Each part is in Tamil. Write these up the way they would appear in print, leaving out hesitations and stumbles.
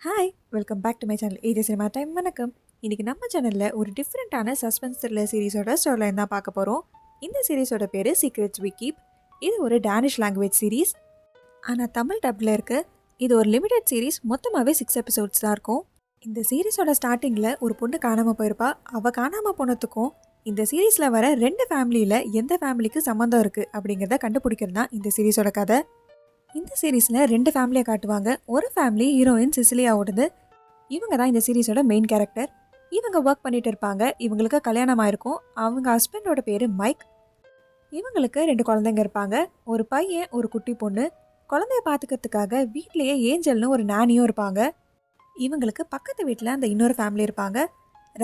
Hi welcome back to my channel AJ cinema time. வணக்கம். இன்றைக்கி நம்ம சேனலில் ஒரு டிஃப்ரெண்ட்டான சஸ்பென்ஸ் த்ரில்லர் சீரிஸோட ஸ்டோரிலைன் தான் பார்க்க போகிறோம். இந்த சீரிஸோட பேர் சீக்ரெட்ஸ் வி கீப். இது ஒரு டேனிஷ் லாங்குவேஜ் சீரீஸ், ஆனால் தமிழ் டப்பில் இருக்குது. இது ஒரு லிமிடெட் சீரீஸ், மொத்தமாகவே 6 எபிசோட்ஸ் தான் இருக்கும். இந்த சீரீஸோட ஸ்டார்டிங்கில் ஒரு பொண்ணு காணாமல் போயிருப்பா. அவள் காணாமல் போனதுக்கும் இந்த சீரீஸில் வர 2 ஃபேமிலியில் எந்த ஃபேமிலிக்கு சம்மந்தம் இருக்குது அப்படிங்கிறத கண்டுபிடிக்கிறது தான் இந்த சீரீஸோட கதை. இந்த சீரீஸில் 2 ஃபேமிலியை காட்டுவாங்க. ஒரு ஃபேமிலி ஹீரோயின் சிசிலியாவோடது. இவங்க தான் இந்த சீரீஸோட மெயின் கேரக்டர். இவங்க ஒர்க் பண்ணிட்டு இருப்பாங்க. இவங்களுக்கு கல்யாணம் ஆயிருக்கும். அவங்க ஹஸ்பண்டோட பேர் மைக். இவங்களுக்கு 2 குழந்தைங்க இருப்பாங்க. ஒரு பையன், ஒரு குட்டி பொண்ணு. குழந்தைய பார்த்துக்கிறதுக்காக வீட்லேயே ஏஞ்சல்னு ஒரு நானியும் இருப்பாங்க. இவங்களுக்கு பக்கத்து வீட்டில் அந்த இன்னொரு ஃபேமிலி இருப்பாங்க,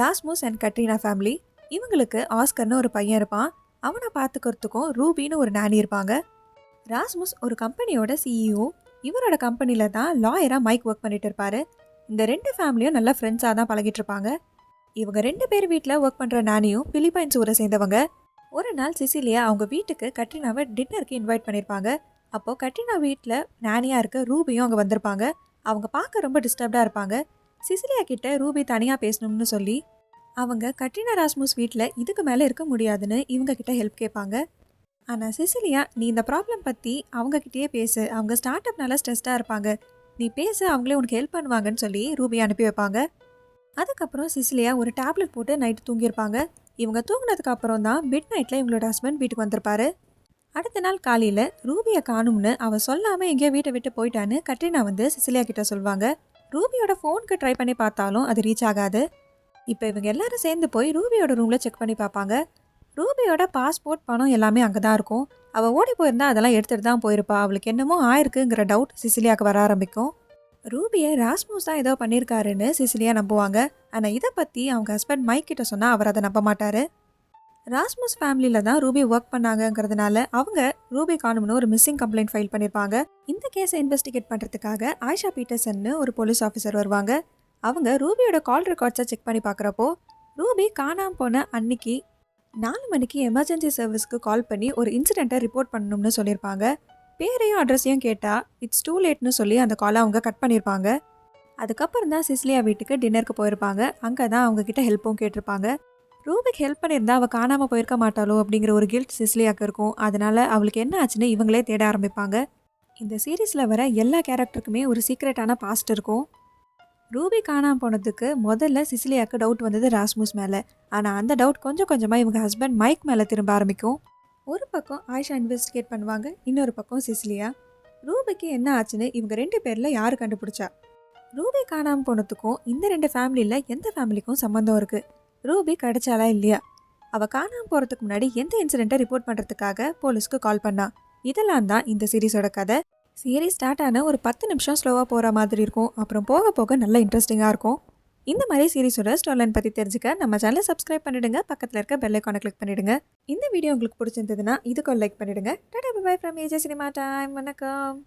ராஸ்முஸ் அண்ட் கட்ரீனா ஃபேமிலி. இவங்களுக்கு ஆஸ்கர்னு ஒரு பையன் இருப்பான். அவனை பார்த்துக்கிறதுக்கும் ரூபின்னு ஒரு நானி இருப்பாங்க. ராஸ்முஸ் ஒரு கம்பெனியோட சிஇஓ. இவரோட கம்பெனியில் தான் லாயராக மைக் ஒர்க் பண்ணிட்டு இருப்பாரு. இந்த 2 ஃபேமிலியும் நல்ல ஃப்ரெண்ட்ஸாக தான் பழகிட்டு இருப்பாங்க. இவங்க 2 பேர் வீட்டில் ஒர்க் பண்ணுற நானியும் பிலிப்பைன்ஸ் ஊரை சேர்ந்தவங்க. ஒரு நாள் சிசிலியா அவங்க வீட்டுக்கு கட்ரினாவை டின்னருக்கு இன்வைட் பண்ணியிருப்பாங்க. அப்போது கட்ரினா வீட்டில் நானியாக இருக்க ரூபியும் அங்கே வந்திருப்பாங்க. அவங்க பார்க்க ரொம்ப டிஸ்டர்ப்டாக இருப்பாங்க. சிசிலியா கிட்ட ரூபி தனியாக பேசணும்னு சொல்லி அவங்க கட்ரினா ராஸ்முஸ் வீட்டில் இதுக்கு மேலே இருக்க முடியாதுன்னு இவங்க கிட்ட ஹெல்ப் கேட்பாங்க. ஆனால் சிசிலியா, நீ இந்த ப்ராப்ளம் பற்றி அவங்கக்கிட்டேயே பேசு, அவங்க ஸ்டார்ட் அப்னால ஸ்ட்ரெஸ்டாக இருப்பாங்க, நீ பேசு, அவங்களே உனக்கு ஹெல்ப் பண்ணுவாங்கன்னு சொல்லி ரூபியை அனுப்பி வைப்பாங்க. அதுக்கப்புறம் சிசிலியா ஒரு டேப்லெட் போட்டு நைட்டு தூங்கியிருப்பாங்க. இவங்க தூங்கினதுக்கு அப்புறம் தான் மிட் நைட்டில் இவங்களோட ஹஸ்பண்ட் வீட்டுக்கு வந்திருப்பாரு. அடுத்த நாள் காலையில் ரூபியை காணும்னு அவள் சொல்லாமல் எங்கேயோ வீட்டை விட்டு போயிட்டான்னு கட்ரினா வந்து சிசிலியா கிட்ட சொல்லுவாங்க. ரூபியோட ஃபோனுக்கு ட்ரை பண்ணி பார்த்தாலும் அது ரீச் ஆகாது. இப்போ இவங்க எல்லாரும் சேர்ந்து போய் ரூபியோட ரூமில் செக் பண்ணி பார்ப்பாங்க. ரூபியோட பாஸ்போர்ட், பணம் எல்லாமே அங்கே தான் இருக்கும். அவள் ஓடி போயிருந்தா அதெல்லாம் எடுத்துகிட்டு தான் போயிருப்பா. அவளுக்கு என்னமோ ஆயிருக்குங்கிற டவுட் சிசிலியாவுக்கு வர ஆரம்பிக்கும். ரூபியை ராஸ்முஸ் தான் ஏதோ பண்ணியிருக்காருன்னு சிசிலியா நம்புவாங்க. ஆனால் இதை பற்றி அவங்க ஹஸ்பண்ட் மைக் கிட்ட சொன்னால் அவர் அதை நம்ப மாட்டார். ராஸ்முஸ் ஃபேமிலியில் தான் ரூபி ஒர்க் பண்ணாங்கங்கிறதுனால அவங்க ரூபி காணும்னு ஒரு மிஸ்ஸிங் கம்ப்ளைண்ட் ஃபைல் பண்ணியிருப்பாங்க. இந்த கேஸை இன்வெஸ்டிகேட் பண்ணுறதுக்காக ஆயிஷா பீட்டர்சன்னு ஒரு போலீஸ் ஆஃபீஸர் வருவாங்க. அவங்க ரூபியோட கால் ரெக்கார்ட்ஸை செக் பண்ணி பார்க்குறப்போ ரூபி காணாமல் போன அன்னைக்கு 4 மணிக்கு எமர்ஜென்சி சர்வீஸ்க்கு கால் பண்ணி ஒரு இன்சிடெண்ட்டை ரிப்போர்ட் பண்ணணும்னு சொல்லியிருப்பாங்க. பேரையும் அட்ரஸையும் கேட்டால் இட்ஸ் டூ லேட்னு சொல்லி அந்த காலை அவங்க கட் பண்ணியிருப்பாங்க. அதுக்கப்புறம் தான் சிசிலியா வீட்டுக்கு டின்னருக்கு போயிருப்பாங்க. அங்கே தான் அவங்கக்கிட்ட ஹெல்ப்பும் கேட்டிருப்பாங்க. ரூபிக்கு ஹெல்ப் பண்ணியிருந்தா அவள் காணாமல் போயிருக்க மாட்டாளோ அப்படிங்கிற ஒரு கில்ட் சிசிலியாவுக்கு இருக்கும். அதனால் அவளுக்கு என்ன ஆச்சுன்னு இவங்களே தேட ஆரம்பிப்பாங்க. இந்த சீரீஸில் வர எல்லா கேரக்டருக்குமே ஒரு சீக்ரெட்டான பாஸ்ட் இருக்கும். ரூபி காணாமல் போனதுக்கு முதல்ல சிசிலியாவுக்கு டவுட் வந்தது ராஸ்முஸ் மேலே. ஆனால் அந்த டவுட் கொஞ்சம் கொஞ்சமாக இவங்க ஹஸ்பண்ட் மைக் மேலே திரும்ப ஆரம்பிக்கும். ஒரு பக்கம் ஆயிஷா இன்வெஸ்டிகேட் பண்ணுவாங்க, இன்னொரு பக்கம் சிசிலியா. ரூபிக்கு என்ன ஆச்சுன்னு இவங்க 2 பேரில் யார் கண்டுபிடிச்சா? ரூபி காணாமல் போனதுக்கும் இந்த 2 ஃபேமிலியில் எந்த ஃபேமிலிக்கும் சம்மந்தம் இருக்குது? ரூபி கிடைச்சாலா இல்லையா? அவள் காணாமல் போகிறதுக்கு முன்னாடி எந்த இன்சிடெண்ட்டை ரிப்போர்ட் பண்ணுறதுக்காக போலீஸ்க்கு கால் பண்ணா? இதெல்லாம் தான் இந்த சீரீஸோட கதை. சீரீஸ் ஸ்டார்ட் ஆன ஒரு 10 நிமிஷம் ஸ்லோவாக போகிற மாதிரி இருக்கும். அப்புறம் போக போக நல்ல இன்ட்ரெஸ்டிங்காக இருக்கும். இந்த மாதிரி சீரீஸோட ஸ்டோரிலைன் பற்றி தெரிஞ்சுக்க நம்ம சேனலை சப்ஸ்கிரைப் பண்ணிவிடுங்க. பக்கத்தில் இருக்க பெல் ஐக்கானை கிளிக் பண்ணிவிடுங்க. இந்த வீடியோ உங்களுக்கு பிடிச்சிருந்ததுன்னா இதுக்கு லைக் பண்ணிவிடுங்க. டாடா bye bye from AJ cinema time. வணக்கம்.